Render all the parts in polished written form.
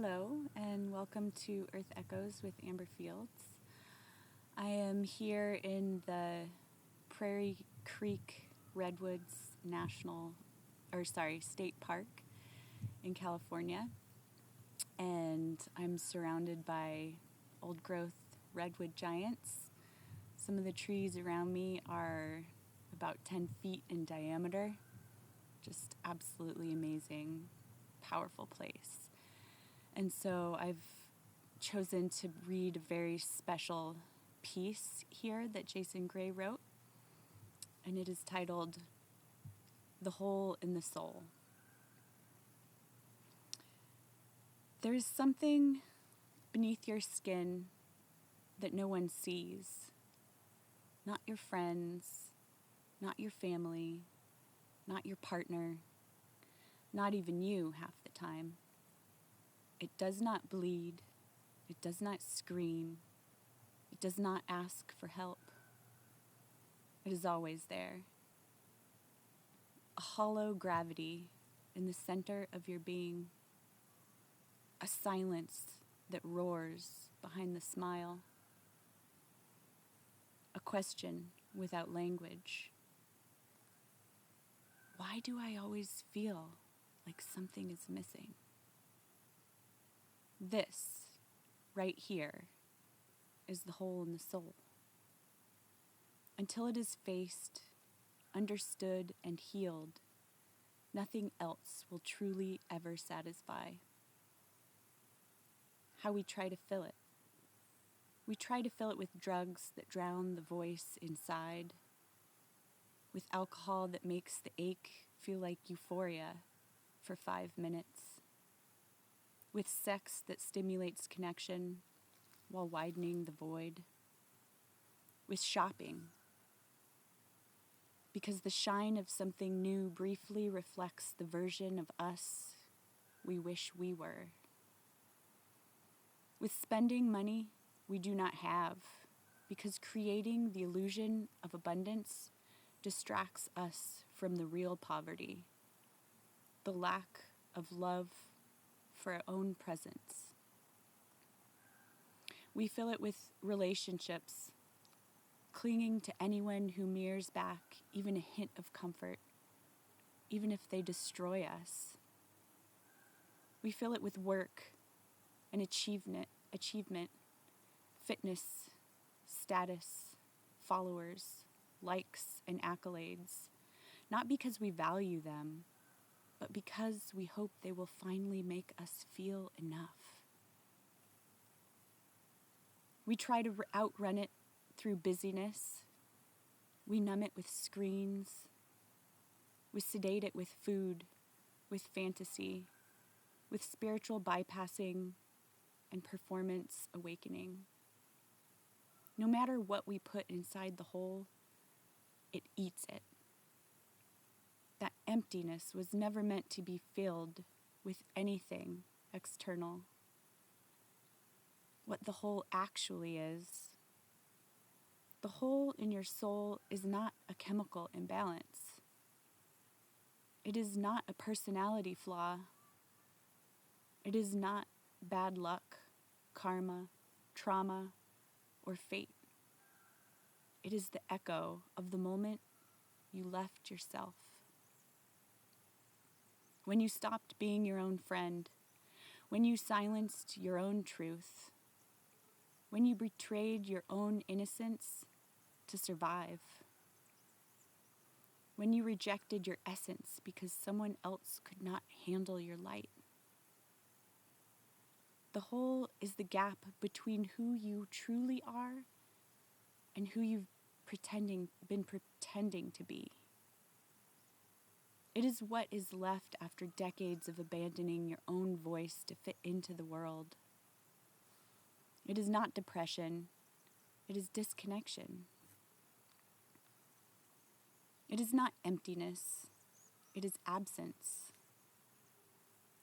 Hello, and welcome to Earth Echoes with Amber Fields. I am here in the Prairie Creek Redwoods State Park in California, and I'm surrounded by old growth redwood giants. Some of the trees around me are about 10 feet in diameter. Just absolutely amazing, powerful place. And so I've chosen to read a very special piece here that Jason Gray wrote, and it is titled "The Hole in the Soul." There is something beneath your skin that no one sees. Not your friends, not your family, not your partner, not even you half the time. It does not bleed. It does not scream. It does not ask for help. It is always there. A hollow gravity in the center of your being. A silence that roars behind the smile. A question without language. Why do I always feel like something is missing? This, right here, is the hole in the soul. Until it is faced, understood, and healed, nothing else will truly ever satisfy. How we try to fill it. We try to fill it with drugs that drown the voice inside, with alcohol that makes the ache feel like euphoria for 5 minutes, with sex that stimulates connection while widening the void, with shopping, because the shine of something new briefly reflects the version of us we wish we were, with spending money we do not have, because creating the illusion of abundance distracts us from the real poverty, the lack of love for our own presence. We fill it with relationships, clinging to anyone who mirrors back even a hint of comfort, even if they destroy us. We fill it with work and achievement, fitness, status, followers, likes, and accolades, not because we value them, but because we hope they will finally make us feel enough. We try to outrun it through busyness. We numb it with screens. We sedate it with food, with fantasy, with spiritual bypassing and performance awakening. No matter what we put inside the hole, it eats it. That emptiness was never meant to be filled with anything external. What the hole actually is, the hole in your soul is not a chemical imbalance. It is not a personality flaw. It is not bad luck, karma, trauma, or fate. It is the echo of the moment you left yourself. When you stopped being your own friend, when you silenced your own truth, when you betrayed your own innocence to survive, when you rejected your essence because someone else could not handle your light. The hole is the gap between who you truly are and who you've been pretending to be. It is what is left after decades of abandoning your own voice to fit into the world. It is not depression. It is disconnection. It is not emptiness. It is absence.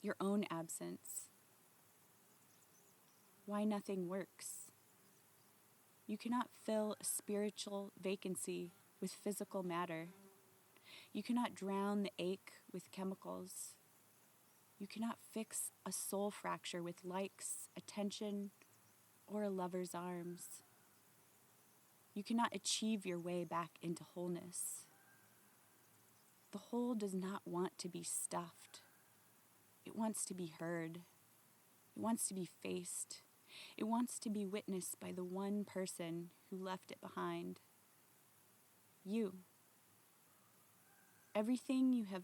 Your own absence. Why nothing works. You cannot fill a spiritual vacancy with physical matter. You cannot drown the ache with chemicals. You cannot fix a soul fracture with likes, attention, or a lover's arms. You cannot achieve your way back into wholeness. The whole does not want to be stuffed. It wants to be heard. It wants to be faced. It wants to be witnessed by the one person who left it behind. You. Everything you have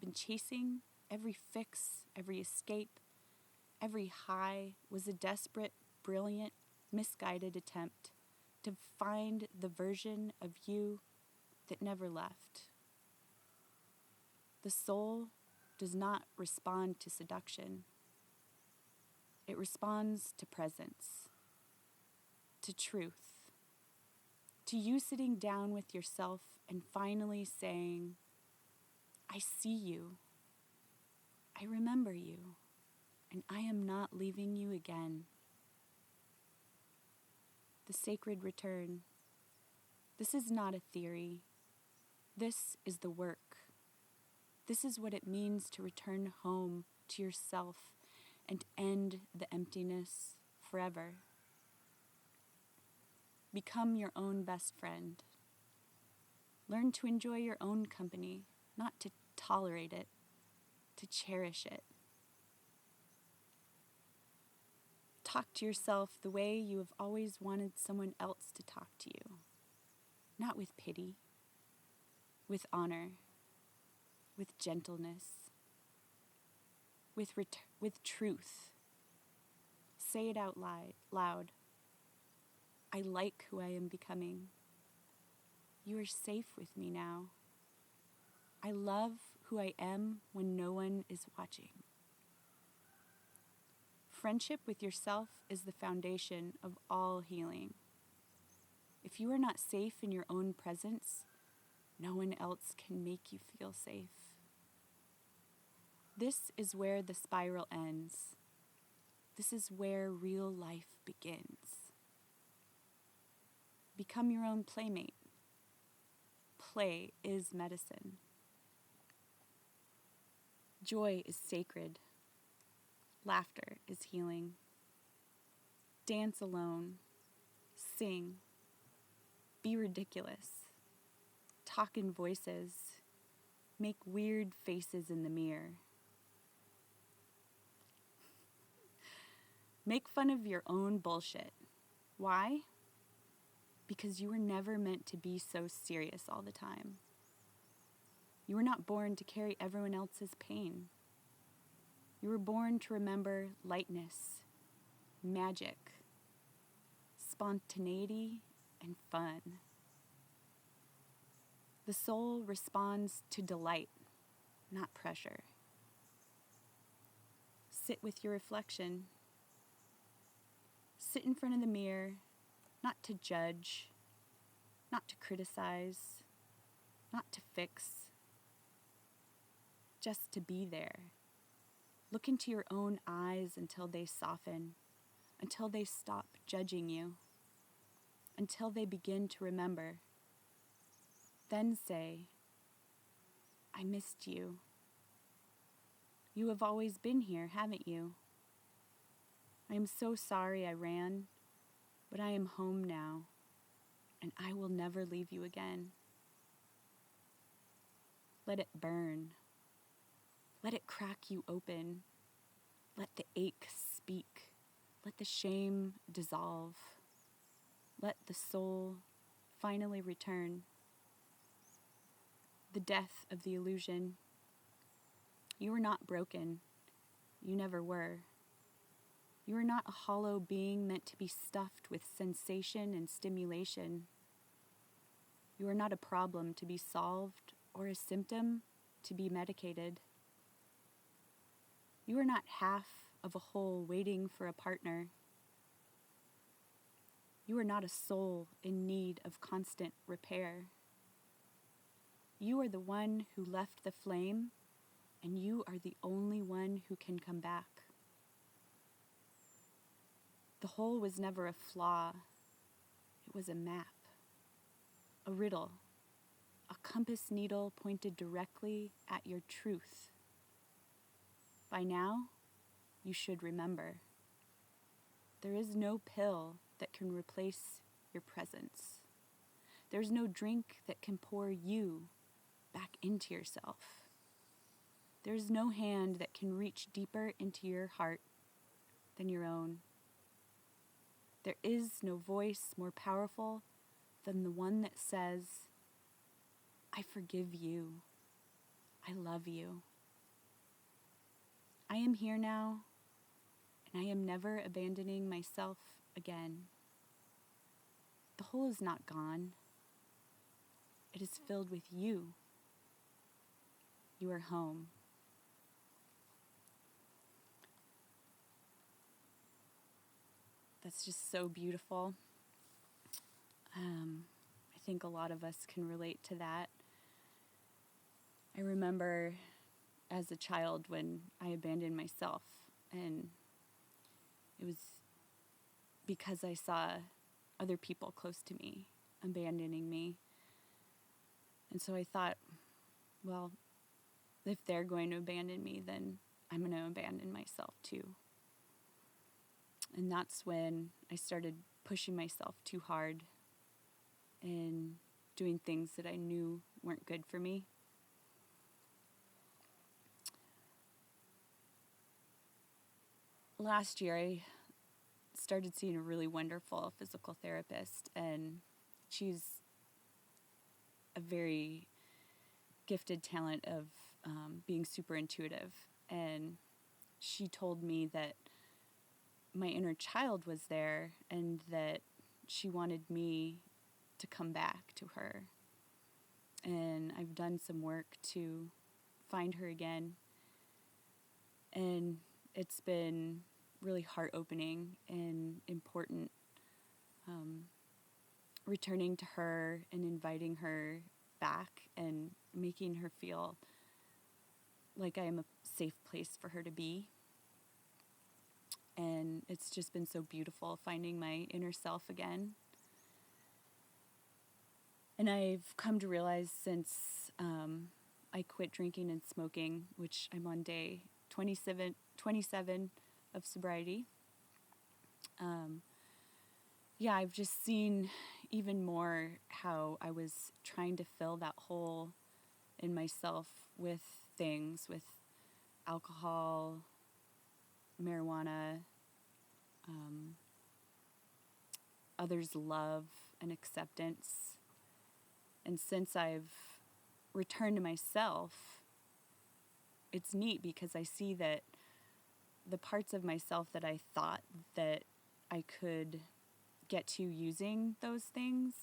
been chasing, every fix, every escape, every high was a desperate, brilliant, misguided attempt to find the version of you that never left. The soul does not respond to seduction. It responds to presence, to truth, to you sitting down with yourself and finally saying, I see you, I remember you, and I am not leaving you again. The sacred return. This is not a theory. This is the work. This is what it means to return home to yourself and end the emptiness forever. Become your own best friend. Learn to enjoy your own company, not to tolerate it, to cherish it. Talk to yourself the way you have always wanted someone else to talk to you, not with pity, with honor, with gentleness, with truth. Say it out loud. I like who I am becoming. You are safe with me now. I love who I am when no one is watching. Friendship with yourself is the foundation of all healing. If you are not safe in your own presence, no one else can make you feel safe. This is where the spiral ends. This is where real life begins. Become your own playmate. Play is medicine. Joy is sacred. Laughter is healing. Dance alone. Sing. Be ridiculous. Talk in voices. Make weird faces in the mirror. Make fun of your own bullshit. Why? Because you were never meant to be so serious all the time. You were not born to carry everyone else's pain. You were born to remember lightness, magic, spontaneity, and fun. The soul responds to delight, not pressure. Sit with your reflection. Sit in front of the mirror, not to judge, not to criticize, not to fix, just to be there. Look into your own eyes until they soften, until they stop judging you, until they begin to remember. Then say, I missed you. You have always been here, haven't you? I am so sorry I ran, but I am home now, and I will never leave you again. Let it burn. Let it crack you open. Let the ache speak. Let the shame dissolve. Let the soul finally return. The death of the illusion. You are not broken. You never were. You are not a hollow being meant to be stuffed with sensation and stimulation. You are not a problem to be solved or a symptom to be medicated. You are not half of a whole waiting for a partner. You are not a soul in need of constant repair. You are the one who left the flame, and you are the only one who can come back. The whole was never a flaw. It was a map, a riddle, a compass needle pointed directly at your truth. By now, you should remember. There is no pill that can replace your presence. There's no drink that can pour you back into yourself. There's no hand that can reach deeper into your heart than your own. There is no voice more powerful than the one that says, I forgive you. I love you. I am here now, and I am never abandoning myself again. The hole is not gone. It is filled with you. You are home. That's just so beautiful. I think a lot of us can relate to that. I remember as a child when I abandoned myself, and it was because I saw other people close to me abandoning me. And so I thought, well, if they're going to abandon me, then I'm going to abandon myself too. And that's when I started pushing myself too hard and doing things that I knew weren't good for me. Last year, I started seeing a really wonderful physical therapist, and she's a very gifted talent of being super intuitive. And she told me that my inner child was there and that she wanted me to come back to her. And I've done some work to find her again. And it's been really heart-opening and important, returning to her and inviting her back and making her feel like I am a safe place for her to be. And it's just been so beautiful finding my inner self again. And I've come to realize since I quit drinking and smoking, which I'm on day 27 of sobriety, I've just seen even more how I was trying to fill that hole in myself with things, with alcohol, marijuana, others' love and acceptance. And since I've returned to myself, it's neat because I see that the parts of myself that I thought that I could get to using those things,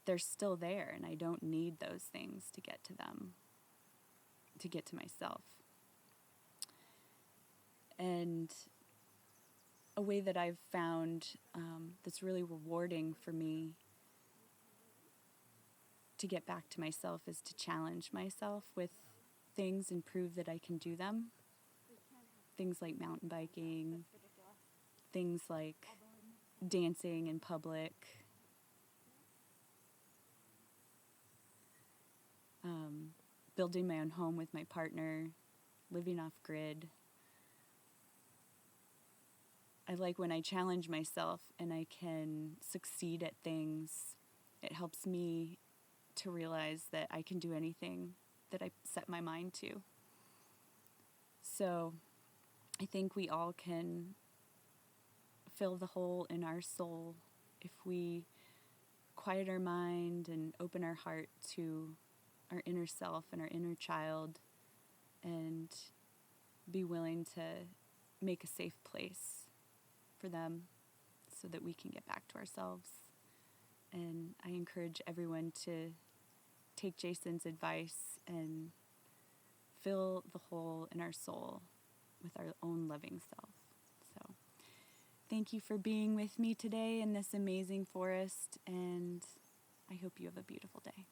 they're still there, and I don't need those things to get to them, to get to myself. And a way that I've found that's really rewarding for me to get back to myself is to challenge myself with things and prove that I can do them. Things like mountain biking, things like dancing in public, building my own home with my partner, living off grid. I like when I challenge myself and I can succeed at things. It helps me to realize that I can do anything that I set my mind to. So I think we all can fill the hole in our soul if we quiet our mind and open our heart to our inner self and our inner child and be willing to make a safe place for them so that we can get back to ourselves. And I encourage everyone to take Jason's advice and fill the hole in our soul with our own loving self. So thank you for being with me today in this amazing forest, and I hope you have a beautiful day.